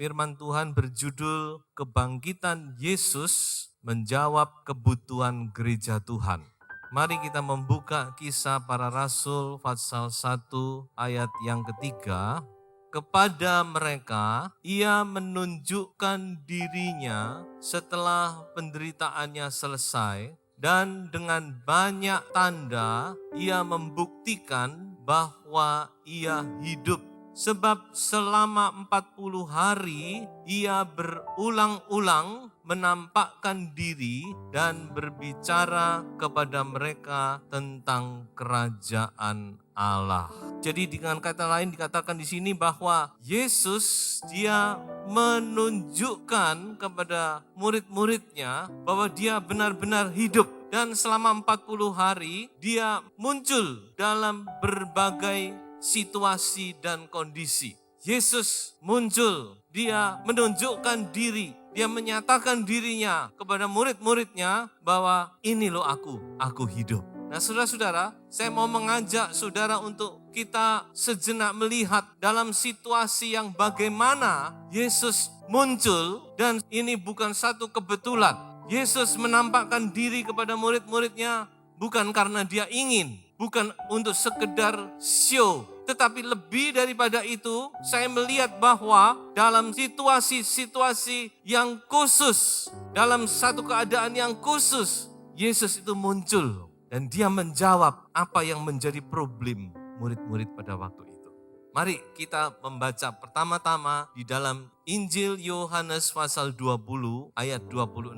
firman Tuhan berjudul Kebangkitan Yesus Menjawab Kebutuhan Gereja Tuhan. Mari kita membuka Kisah Para Rasul pasal 1 ayat yang ketiga. Kepada mereka, ia menunjukkan dirinya setelah penderitaannya selesai, dan dengan banyak tanda ia membuktikan bahwa ia hidup. Sebab selama 40 hari ia berulang-ulang menampakkan diri dan berbicara kepada mereka tentang kerajaan Allah. Jadi dengan kata lain dikatakan di sini bahwa Yesus dia menunjukkan kepada murid-muridnya bahwa dia benar-benar hidup. Dan selama 40 hari dia muncul dalam berbagai situasi dan kondisi. Yesus muncul, dia menunjukkan diri, dia menyatakan dirinya kepada murid-muridnya bahwa ini loh aku hidup. Nah saudara-saudara, saya mau mengajak saudara untuk kita sejenak melihat dalam situasi yang bagaimana Yesus muncul, dan ini bukan satu kebetulan. Yesus menampakkan diri kepada murid-muridnya bukan karena dia ingin, bukan untuk sekedar show, tetapi lebih daripada itu, saya melihat bahwa dalam situasi-situasi yang khusus, dalam satu keadaan yang khusus, Yesus itu muncul dan dia menjawab apa yang menjadi problem murid-murid pada waktu itu. Mari kita membaca pertama-tama di dalam Injil Yohanes pasal 20 ayat 26.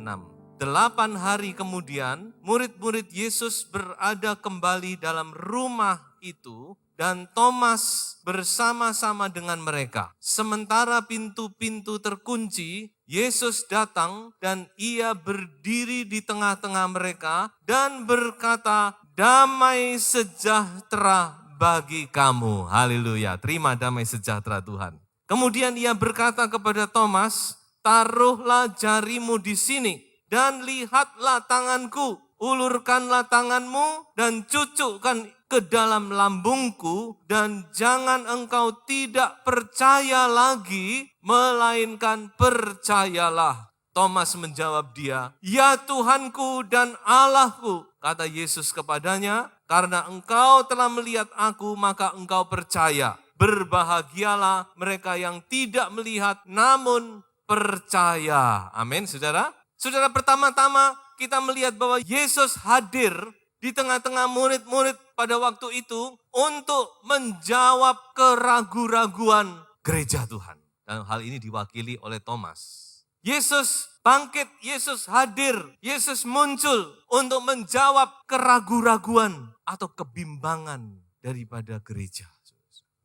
8 hari kemudian, murid-murid Yesus berada kembali dalam rumah itu dan Thomas bersama-sama dengan mereka. Sementara pintu-pintu terkunci, Yesus datang dan ia berdiri di tengah-tengah mereka dan berkata, "Damai sejahtera bagi kamu." Haleluya, terima damai sejahtera Tuhan. Kemudian ia berkata kepada Thomas, "Taruhlah jarimu di sini. Dan lihatlah tanganku, ulurkanlah tanganmu dan cucukkan ke dalam lambungku, dan jangan engkau tidak percaya lagi, melainkan percayalah." Thomas menjawab dia, "Ya Tuhanku dan Allahku." Kata Yesus kepadanya, "Karena engkau telah melihat aku, maka engkau percaya. Berbahagialah mereka yang tidak melihat namun percaya." Amin, saudara. Saudara, pertama-tama kita melihat bahwa Yesus hadir di tengah-tengah murid-murid pada waktu itu untuk menjawab keraguan-raguan gereja Tuhan. Dan hal ini diwakili oleh Thomas. Yesus bangkit, Yesus hadir, Yesus muncul untuk menjawab keraguan-raguan atau kebimbangan daripada gereja.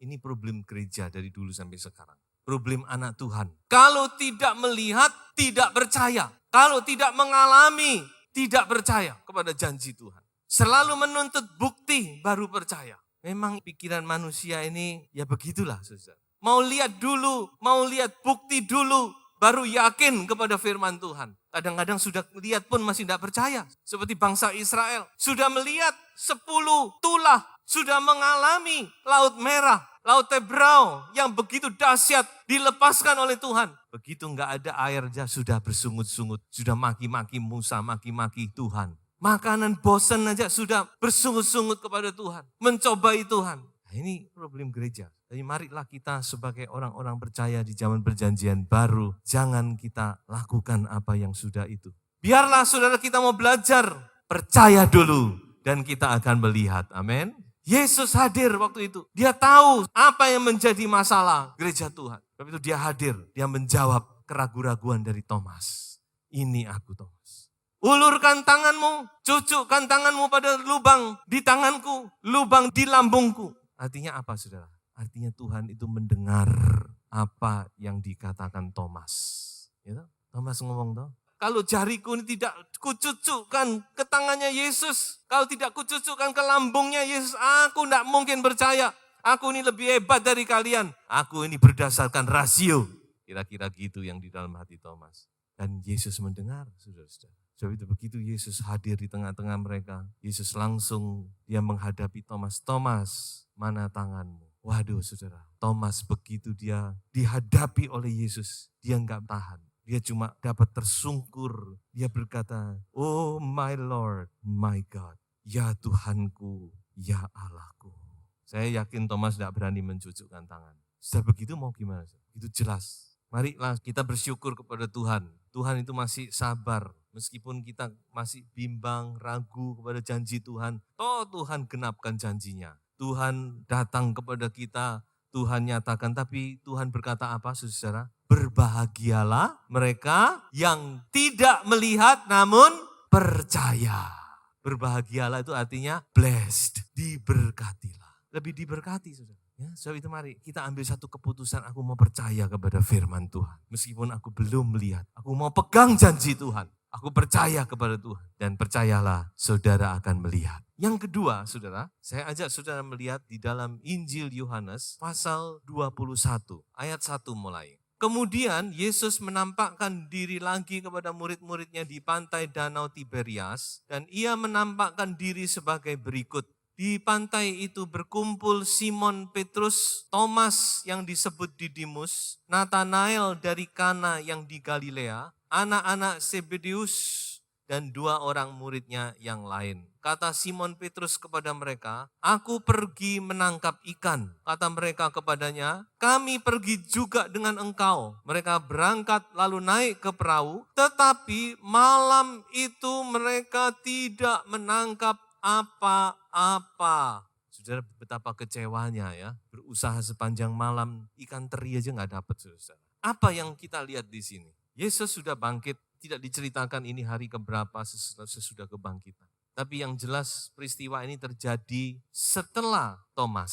Ini problem gereja dari dulu sampai sekarang. Problem anak Tuhan. Kalau tidak melihat, tidak percaya. Kalau tidak mengalami, tidak percaya kepada janji Tuhan. Selalu menuntut bukti baru percaya. Memang pikiran manusia ini ya begitulah, saudara. Mau lihat dulu, mau lihat bukti dulu, baru yakin kepada firman Tuhan. Kadang-kadang sudah lihat pun masih tidak percaya. Seperti bangsa Israel. Sudah melihat 10 tulah, sudah mengalami Laut Merah, Laut Tebrau yang begitu dahsyat dilepaskan oleh Tuhan. Begitu enggak ada air aja sudah bersungut-sungut, sudah maki-maki Musa, maki-maki Tuhan. Makanan bosan aja sudah bersungut-sungut kepada Tuhan, mencobai Tuhan. Nah, ini problem gereja. Jadi marilah kita sebagai orang-orang percaya di zaman perjanjian baru, jangan kita lakukan apa yang sudah itu. Biarlah saudara kita mau belajar, percaya dulu dan kita akan melihat. Amin. Yesus hadir waktu itu. Dia tahu apa yang menjadi masalah gereja Tuhan. Sebab itu dia hadir, dia menjawab keraguan-raguan dari Thomas. Ini aku, Thomas. Ulurkan tanganmu, cucukkan tanganmu pada lubang di tanganku, lubang di lambungku. Artinya apa, saudara? Artinya Tuhan itu mendengar apa yang dikatakan Thomas. Ya, Thomas ngomong toh, kalau jariku ini tidak kucucukkan ke tangannya Yesus, kalau tidak kucucukkan ke lambungnya Yesus, aku tidak mungkin percaya. Aku ini lebih hebat dari kalian. Aku ini berdasarkan rasio. Kira-kira gitu yang di dalam hati Thomas. Dan Yesus mendengar, saudara-saudara. Sebab itu begitu Yesus hadir di tengah-tengah mereka, Yesus langsung dia menghadapi Thomas. Thomas, mana tanganmu? Waduh saudara, Thomas begitu dia dihadapi oleh Yesus, dia enggak tahan. Dia cuma dapat tersungkur. Dia berkata, "Oh my Lord, my God, ya Tuhanku, ya Allahku." Saya yakin Thomas tidak berani mencucukkan tangan. Sudah begitu mau gimana? Itu jelas. Marilah kita bersyukur kepada Tuhan. Tuhan itu masih sabar. Meskipun kita masih bimbang, ragu kepada janji Tuhan. Toh Tuhan genapkan janjinya. Tuhan datang kepada kita, Tuhan nyatakan. Tapi Tuhan berkata apa saudara? Berbahagialah mereka yang tidak melihat namun percaya. Berbahagialah itu artinya blessed, diberkatilah. Lebih diberkati saudara. Ya, sebab itu mari kita ambil satu keputusan, aku mau percaya kepada firman Tuhan. Meskipun aku belum melihat, aku mau pegang janji Tuhan. Aku percaya kepada Tuhan dan percayalah saudara akan melihat. Yang kedua saudara, saya ajak saudara melihat di dalam Injil Yohanes pasal 21 ayat 1 mulai. Kemudian Yesus menampakkan diri lagi kepada murid-muridnya di pantai Danau Tiberias dan ia menampakkan diri sebagai berikut. Di pantai itu berkumpul Simon Petrus, Thomas yang disebut Didimus, Nathanael dari Kana yang di Galilea, anak-anak Zebedeus, dan 2 orang muridnya yang lain. Kata Simon Petrus kepada mereka, "Aku pergi menangkap ikan." Kata mereka kepadanya, "Kami pergi juga dengan engkau." Mereka berangkat lalu naik ke perahu, tetapi malam itu mereka tidak menangkap apa-apa. Saudara, betapa kecewanya ya, berusaha sepanjang malam, ikan teri aja nggak dapat saudara. Apa yang kita lihat di sini? Yesus sudah bangkit, tidak diceritakan ini hari keberapa sesudah kebangkitan. Tapi yang jelas peristiwa ini terjadi setelah Thomas.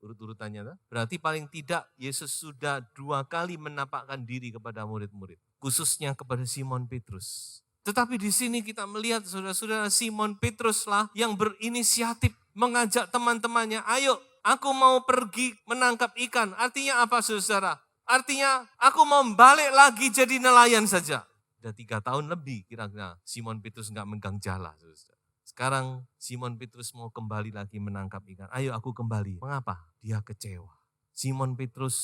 Urut-urutannya, berarti paling tidak Yesus sudah 2 kali menampakkan diri kepada murid-murid. Khususnya kepada Simon Petrus. Tetapi di sini kita melihat saudara-saudara, Simon Petruslah yang berinisiatif mengajak teman-temannya, "Ayo, aku mau pergi menangkap ikan." Artinya apa saudara? Artinya aku mau balik lagi jadi nelayan saja. Sudah 3 tahun lebih kira-kira Simon Petrus enggak megang jala. Saudara. Sekarang Simon Petrus mau kembali lagi menangkap ikan. "Ayo aku kembali." Mengapa? Dia kecewa. Simon Petrus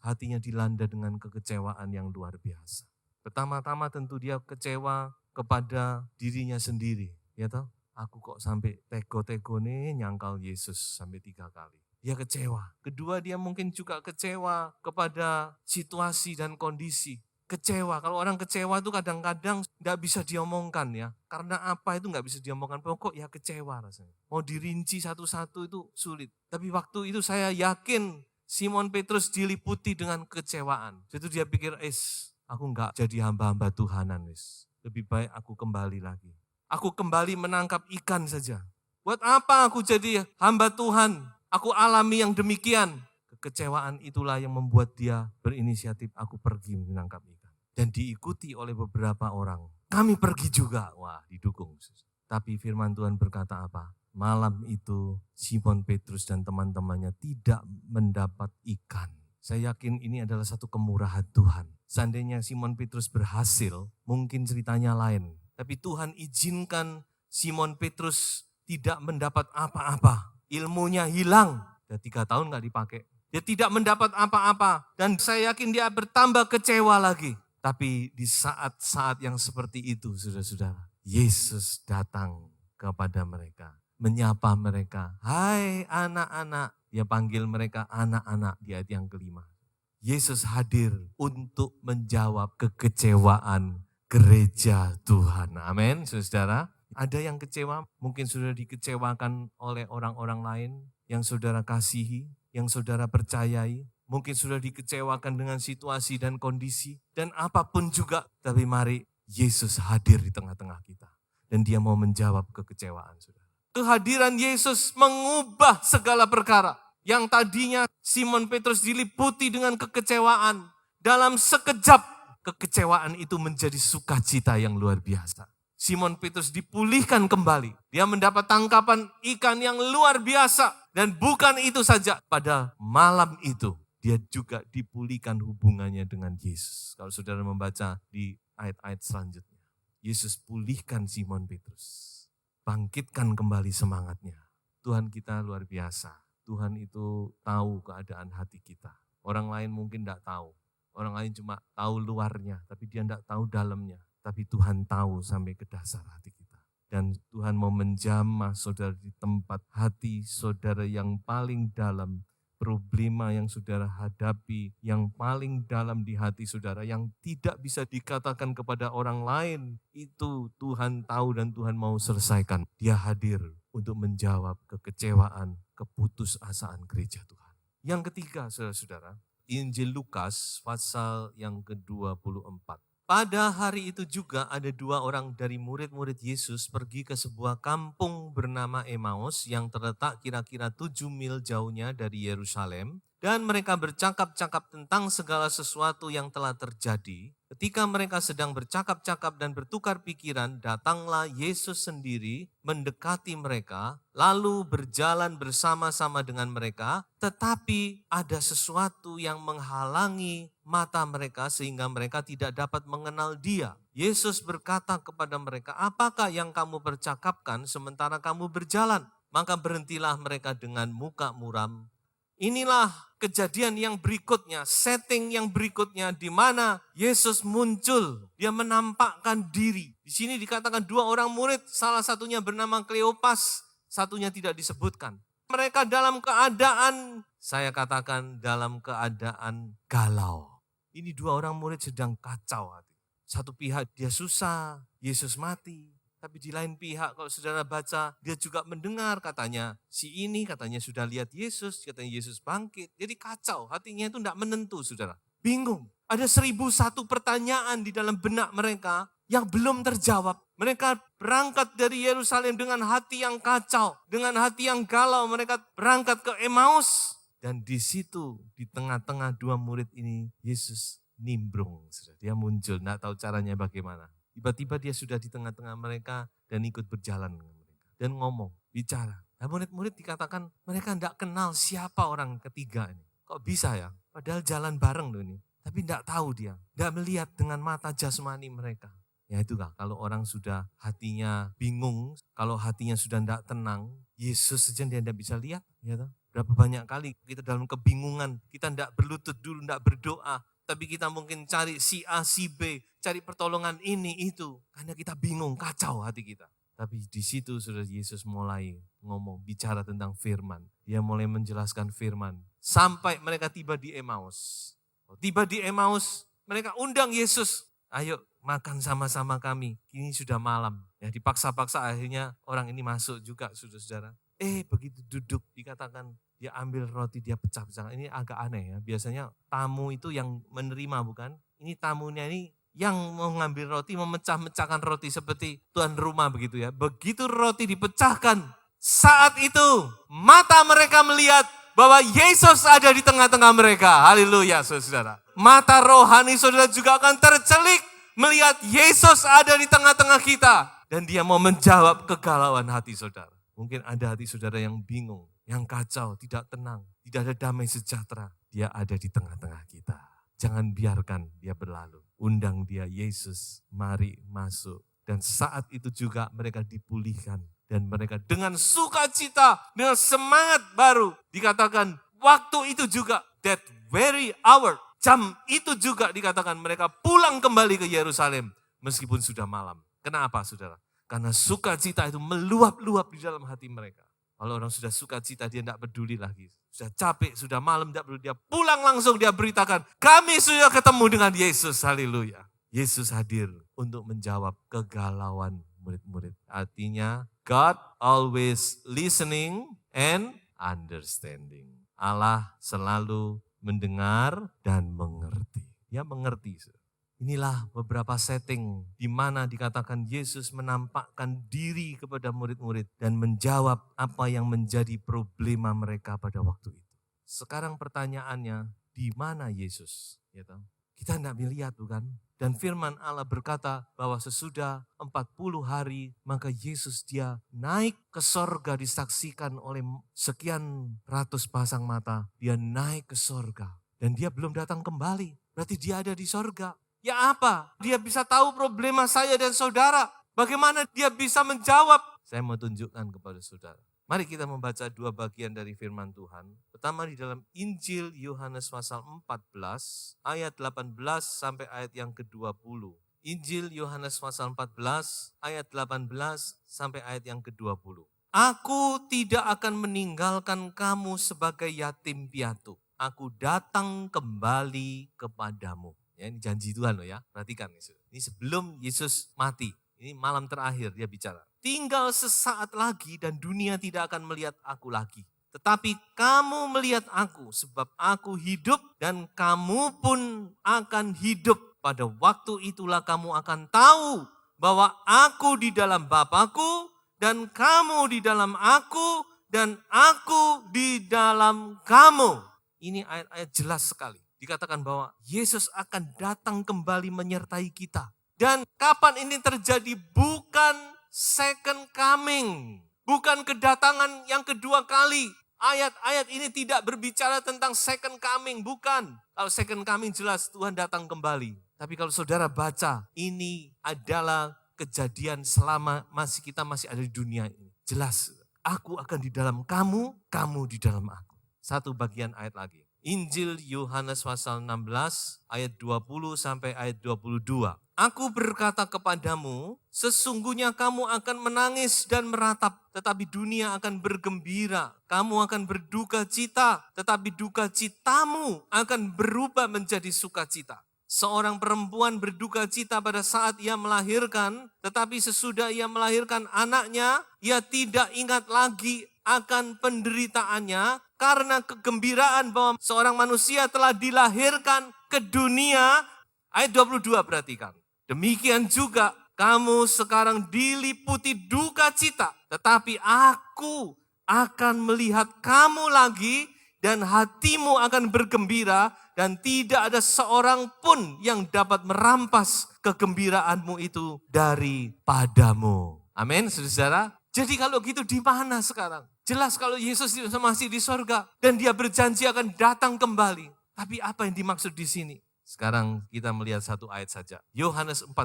hatinya dilanda dengan kekecewaan yang luar biasa. Pertama-tama tentu dia kecewa kepada dirinya sendiri. Ya toh, aku kok sampai tego-tego nih nyangkal Yesus sampai 3 kali. Dia kecewa. Kedua, dia mungkin juga kecewa kepada situasi dan kondisi. Kecewa, kalau orang kecewa itu kadang-kadang nggak bisa diomongkan ya. Karena apa itu nggak bisa diomongkan, pokok ya kecewa rasanya. Mau dirinci satu-satu itu sulit. Tapi waktu itu saya yakin Simon Petrus diliputi dengan kekecewaan. Jadi dia pikir, aku nggak jadi hamba-hamba Tuhanan, lebih baik aku kembali lagi. Aku kembali menangkap ikan saja. Buat apa aku jadi hamba Tuhan? Aku alami yang demikian. Kekecewaan itulah yang membuat dia berinisiatif, aku pergi menangkap ikan. Dan diikuti oleh beberapa orang. Kami pergi juga. Wah, didukung. Tapi firman Tuhan berkata apa? Malam itu Simon Petrus dan teman-temannya tidak mendapat ikan. Saya yakin ini adalah satu kemurahan Tuhan. Seandainya Simon Petrus berhasil, mungkin ceritanya lain. Tapi Tuhan izinkan Simon Petrus tidak mendapat apa-apa. Ilmunya hilang. Sudah 3 tahun nggak dipakai. Dia tidak mendapat apa-apa. Dan saya yakin dia bertambah kecewa lagi. Tapi di saat-saat yang seperti itu, saudara-saudara, Yesus datang kepada mereka. Menyapa mereka. "Hai anak-anak." Dia panggil mereka anak-anak di ayat yang kelima. Yesus hadir untuk menjawab kekecewaan gereja Tuhan. Amin, saudara. Ada yang kecewa, mungkin sudah dikecewakan oleh orang-orang lain yang saudara kasihi, yang saudara percayai. Mungkin sudah dikecewakan dengan situasi dan kondisi, dan apapun juga. Tapi mari Yesus hadir di tengah-tengah kita. Dan dia mau menjawab kekecewaan saudara. Kehadiran Yesus mengubah segala perkara. Yang tadinya Simon Petrus diliputi dengan kekecewaan. Dalam sekejap kekecewaan itu menjadi sukacita yang luar biasa. Simon Petrus dipulihkan kembali. Dia mendapat tangkapan ikan yang luar biasa. Dan bukan itu saja, pada malam itu dia juga dipulihkan hubungannya dengan Yesus. Kalau saudara membaca di ayat-ayat selanjutnya. Yesus pulihkan Simon Petrus. Bangkitkan kembali semangatnya. Tuhan kita luar biasa. Tuhan itu tahu keadaan hati kita. Orang lain mungkin tidak tahu. Orang lain cuma tahu luarnya, tapi dia tidak tahu dalamnya. Tapi Tuhan tahu sampai ke dasar hati kita. Dan Tuhan mau menjamah saudara di tempat hati saudara yang paling dalam. Problema yang saudara hadapi, yang paling dalam di hati saudara, yang tidak bisa dikatakan kepada orang lain, itu Tuhan tahu dan Tuhan mau selesaikan. Dia hadir untuk menjawab kekecewaan, keputusasaan gereja Tuhan. Yang ketiga, saudara-saudara, Injil Lukas pasal yang ke-24. Pada hari itu juga ada 2 orang dari murid-murid Yesus pergi ke sebuah kampung bernama Emmaus yang terletak kira-kira 7 mil jauhnya dari Yerusalem. Dan mereka bercakap-cakap tentang segala sesuatu yang telah terjadi. Ketika mereka sedang bercakap-cakap dan bertukar pikiran, datanglah Yesus sendiri mendekati mereka, lalu berjalan bersama-sama dengan mereka, tetapi ada sesuatu yang menghalangi mata mereka sehingga mereka tidak dapat mengenal Dia. Yesus berkata kepada mereka, "Apakah yang kamu percakapkan sementara kamu berjalan?" Maka berhentilah mereka dengan muka muram. Inilah kejadian yang berikutnya, setting yang berikutnya di mana Yesus muncul, dia menampakkan diri. Di sini dikatakan 2 orang murid, salah satunya bernama Kleopas, satunya tidak disebutkan. Mereka dalam keadaan, saya katakan dalam keadaan galau. Ini 2 orang murid sedang kacau hati. Satu pihak dia susah, Yesus mati. Tapi di lain pihak kalau saudara baca, dia juga mendengar katanya, si ini katanya sudah lihat Yesus, katanya Yesus bangkit. Jadi kacau, hatinya itu tidak menentu saudara. Bingung, ada 1001 pertanyaan di dalam benak mereka yang belum terjawab. Mereka berangkat dari Yerusalem dengan hati yang kacau, dengan hati yang galau. Mereka berangkat ke Emmaus. Dan di situ, di tengah-tengah 2 murid ini, Yesus nimbrung. Dia muncul, tidak tahu caranya bagaimana. Tiba-tiba dia sudah di tengah-tengah mereka dan ikut berjalan dengan mereka. Dan ngomong, bicara. Nah murid-murid dikatakan mereka tidak kenal siapa orang ketiga ini. Kok bisa ya? Padahal jalan bareng loh ini. Tapi tidak tahu dia. Tidak melihat dengan mata jasmani mereka. Ya itulah kalau orang sudah hatinya bingung, kalau hatinya sudah tidak tenang, Yesus saja dia tidak bisa lihat. Ya toh? Berapa banyak kali kita dalam kebingungan, kita tidak berlutut dulu, tidak berdoa. Tapi kita mungkin cari si A, si B, cari pertolongan ini, itu. Karena kita bingung, kacau hati kita. Tapi di situ sudah Yesus mulai ngomong, bicara tentang firman. Dia mulai menjelaskan firman. Sampai mereka tiba di Emmaus. Tiba di Emmaus, mereka undang Yesus. Ayo makan sama-sama kami, ini sudah malam. Ya dipaksa-paksa akhirnya orang ini masuk juga saudara-saudara. Begitu duduk dikatakan dia ambil roti, dia pecah-pecah. Ini agak aneh ya, biasanya tamu itu yang menerima bukan? Ini tamunya ini yang mau ngambil roti, memecah-mecahkan roti seperti tuan rumah begitu ya. Begitu roti dipecahkan, saat itu mata mereka melihat bahwa Yesus ada di tengah-tengah mereka. Haleluya saudara. Mata rohani saudara juga akan tercelik melihat Yesus ada di tengah-tengah kita. Dan dia mau menjawab kegalauan hati saudara. Mungkin ada hati saudara yang bingung, yang kacau, tidak tenang, tidak ada damai sejahtera. Dia ada di tengah-tengah kita. Jangan biarkan dia berlalu. Undang dia, Yesus, mari masuk. Dan saat itu juga mereka dipulihkan. Dan mereka dengan sukacita, dengan semangat baru. Dikatakan waktu itu juga, that very hour, jam itu juga dikatakan mereka pulang kembali ke Yerusalem. Meskipun sudah malam. Kenapa saudara? Karena sukacita itu meluap-luap di dalam hati mereka. Kalau orang sudah sukacita dia tidak peduli lagi. Sudah capek, sudah malam tidak peduli. Dia pulang langsung dia beritakan. Kami sudah ketemu dengan Yesus. Haleluya. Yesus hadir untuk menjawab kegalauan murid-murid. Artinya God always listening and understanding. Allah selalu mendengar dan mengerti. Dia mengerti. Inilah beberapa setting di mana dikatakan Yesus menampakkan diri kepada murid-murid dan menjawab apa yang menjadi problema mereka pada waktu itu. Sekarang pertanyaannya, di mana Yesus? Ya tahu? Kita tidak melihat bukan? Dan firman Allah berkata bahwa sesudah 40 hari maka Yesus dia naik ke sorga disaksikan oleh sekian ratus pasang mata. Dia naik ke sorga dan dia belum datang kembali. Berarti dia ada di sorga. Ya apa? Dia bisa tahu problema saya dan saudara. Bagaimana dia bisa menjawab? Saya mau tunjukkan kepada saudara. Mari kita membaca dua bagian dari firman Tuhan. Pertama di dalam Injil Yohanes pasal 14 ayat 18 sampai ayat yang ke-20. Injil Yohanes pasal 14 ayat 18 sampai ayat yang ke-20. Aku tidak akan meninggalkan kamu sebagai yatim piatu. Aku datang kembali kepadamu. Ya, ini janji Tuhan loh ya, perhatikan. Ini sebelum Yesus mati, ini malam terakhir dia bicara. Tinggal sesaat lagi dan dunia tidak akan melihat aku lagi. Tetapi kamu melihat aku sebab aku hidup dan kamu pun akan hidup. Pada waktu itulah kamu akan tahu bahwa aku di dalam Bapa-Ku dan kamu di dalam aku dan aku di dalam kamu. Ini ayat-ayat jelas sekali. Dikatakan bahwa Yesus akan datang kembali menyertai kita. Dan kapan ini terjadi? Bukan second coming. Bukan kedatangan yang kedua kali. Ayat-ayat ini tidak berbicara tentang second coming. Bukan. Kalau second coming jelas Tuhan datang kembali. Tapi kalau saudara baca, ini adalah kejadian selama kita masih ada di dunia ini. Jelas, aku akan di dalam kamu, kamu di dalam aku. Satu bagian ayat lagi. Injil Yohanes pasal 16 ayat 20 sampai ayat 22. Aku berkata kepadamu, sesungguhnya kamu akan menangis dan meratap, tetapi dunia akan bergembira. Kamu akan berduka cita, tetapi duka citamu akan berubah menjadi sukacita. Seorang perempuan berduka cita pada saat ia melahirkan, tetapi sesudah ia melahirkan anaknya, ia tidak ingat lagi akan penderitaannya, karena kegembiraan bahwa seorang manusia telah dilahirkan ke dunia. Ayat 22 perhatikan. Demikian juga kamu sekarang diliputi duka cita, tetapi aku akan melihat kamu lagi dan hatimu akan bergembira. Dan tidak ada seorang pun yang dapat merampas kegembiraanmu itu daripadamu. Amin, saudara. Jadi kalau gitu di mana sekarang? Jelas kalau Yesus masih di sorga dan dia berjanji akan datang kembali. Tapi apa yang dimaksud di sini? Sekarang kita melihat satu ayat saja. Yohanes 14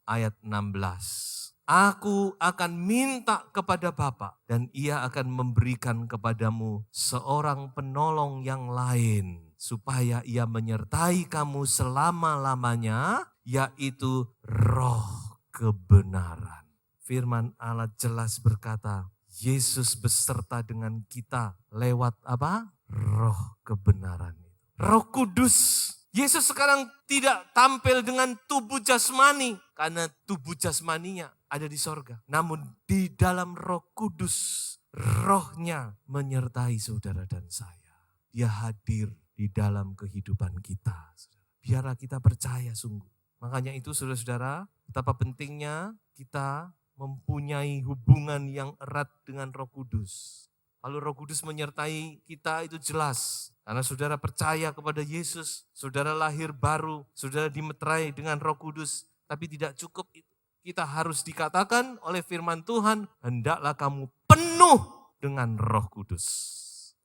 ayat 16. Aku akan minta kepada Bapa dan ia akan memberikan kepadamu seorang penolong yang lain. Supaya ia menyertai kamu selama-lamanya, yaitu Roh kebenaran. Firman Allah jelas berkata, Yesus beserta dengan kita lewat apa? Roh kebenaran. Roh Kudus. Yesus sekarang tidak tampil dengan tubuh jasmani, karena tubuh jasmaninya ada di sorga. Namun di dalam Roh Kudus, Rohnya menyertai saudara dan saya. Dia hadir di dalam kehidupan kita. Biarlah kita percaya sungguh. Makanya itu saudara-saudara, betapa pentingnya kita mempunyai hubungan yang erat dengan Roh Kudus. Kalau Roh Kudus menyertai kita itu jelas. Karena saudara percaya kepada Yesus, saudara lahir baru, saudara dimeterai dengan Roh Kudus. Tapi tidak cukup itu. Kita harus dikatakan oleh firman Tuhan, hendaklah kamu penuh dengan Roh Kudus.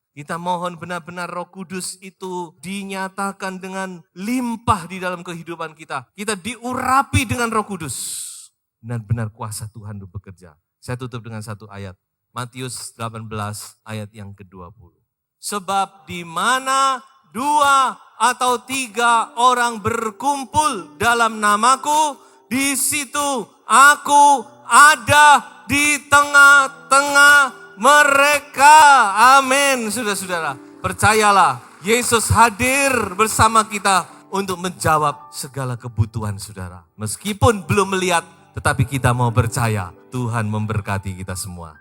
Kita mohon benar-benar Roh Kudus itu dinyatakan dengan limpah di dalam kehidupan kita. Kita diurapi dengan Roh Kudus. Benar-benar kuasa Tuhan itu bekerja. Saya tutup dengan satu ayat. Matius 18 ayat yang ke-20. Sebab di mana 2 atau 3 orang berkumpul dalam namaku, di situ aku ada di tengah-tengah mereka. Amin, saudara-saudara. Percayalah, Yesus hadir bersama kita untuk menjawab segala kebutuhan saudara. Meskipun belum melihat, tetapi kita mau percaya Tuhan memberkati kita semua.